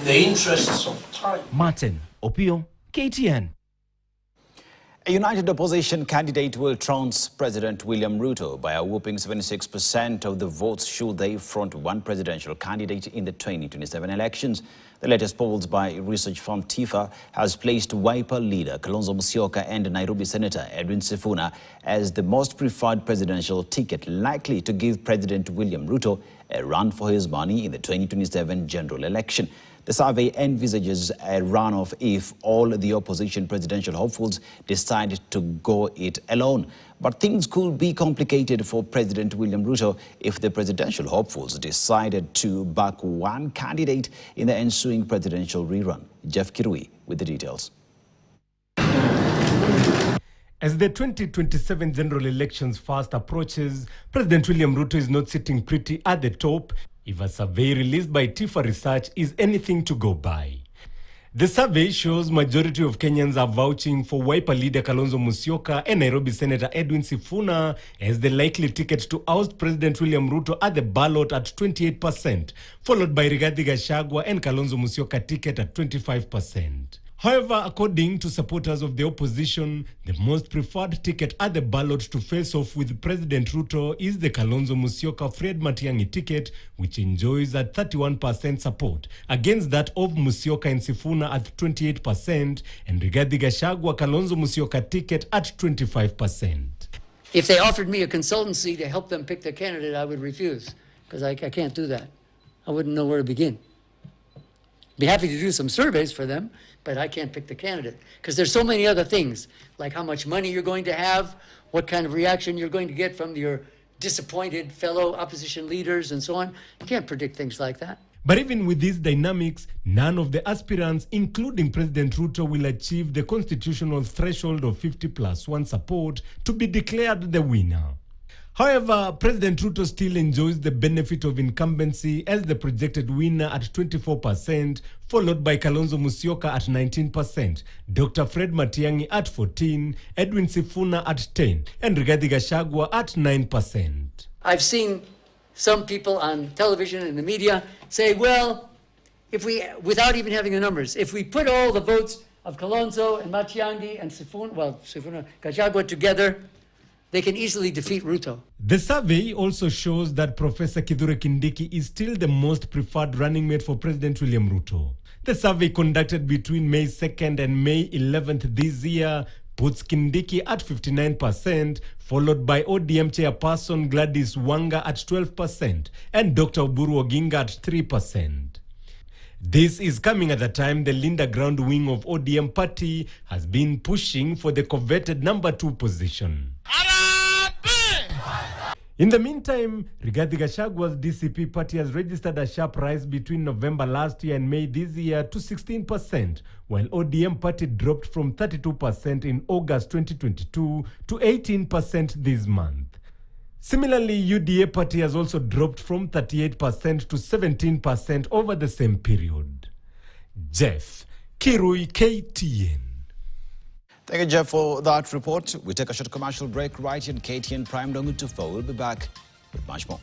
in the interests of time. Martin Opio, KTN. A united opposition candidate will trounce President William Ruto by a whopping 76% of the votes should they front one presidential candidate in the 2027 elections. The latest polls by research firm TIFA has placed Wiper leader Kalonzo Musyoka and Nairobi Senator Edwin Sifuna as the most preferred presidential ticket likely to give President William Ruto a run for his money in the 2027 general election. The survey envisages a runoff if all the opposition presidential hopefuls decide to go it alone. But things could be complicated for President William Ruto if the presidential hopefuls decided to back one candidate in the ensuing presidential rerun. Jeff Kirui with the details. As the 2027 general elections fast approaches, President William Ruto is not sitting pretty at the top if a survey released by TIFA Research is anything to go by. The survey shows majority of Kenyans are vouching for Wiper leader Kalonzo Musyoka and Nairobi Senator Edwin Sifuna as the likely ticket to oust President William Ruto at the ballot at 28%, followed by Rigathi Gachagua and Kalonzo Musyoka ticket at 25%. However, according to supporters of the opposition, the most preferred ticket at the ballot to face off with President Ruto is the Kalonzo Musyoka Fred Matiang'i ticket, which enjoys at 31% support, against that of Musyoka and Sifuna at 28% and Rigathi Gachagua Kalonzo Musyoka ticket at 25%. If they offered me a consultancy to help them pick their candidate, I would refuse, because I can't do that. I wouldn't know where to begin. Be happy to do some surveys for them, but I can't pick the candidate because there's so many other things, like how much money you're going to have, what kind of reaction you're going to get from your disappointed fellow opposition leaders and so on. You can't predict things like that. But even with these dynamics, none of the aspirants, including President Ruto, will achieve the constitutional threshold of 50+1 support to be declared the winner. However, President Ruto still enjoys the benefit of incumbency as the projected winner at 24%, followed by Kalonzo Musyoka at 19%, Dr. Fred Matiang'i at 14%, Edwin Sifuna at 10%, and Rigathi Gachagua at 9%. I've seen some people on television and the media say, well, if we, without even having the numbers, if we put all the votes of Kalonzo and Matiang'i and Sifuna, Gachagua together, they can easily defeat Ruto. The survey also shows that Professor Kithure Kindiki is still the most preferred running mate for President William Ruto. The survey conducted between May 2nd and May 11th this year puts Kindiki at 59%, followed by ODM chairperson Gladys Wanga at 12% and Dr. Oburu Oginga at 3%. This is coming at a time the Linda Ground wing of ODM party has been pushing for the coveted number 2 position. In the meantime, Rigathi Gachagua's DCP party has registered a sharp rise between November last year and May this year to 16%, while ODM party dropped from 32% in August 2022 to 18% this month. Similarly, UDA party has also dropped from 38% to 17% over the same period. Jeff Kirui, KTN. Thank you, Jeff, for that report. We take a short commercial break right here in KTN Prime. Don't go too far. We'll be back with much more.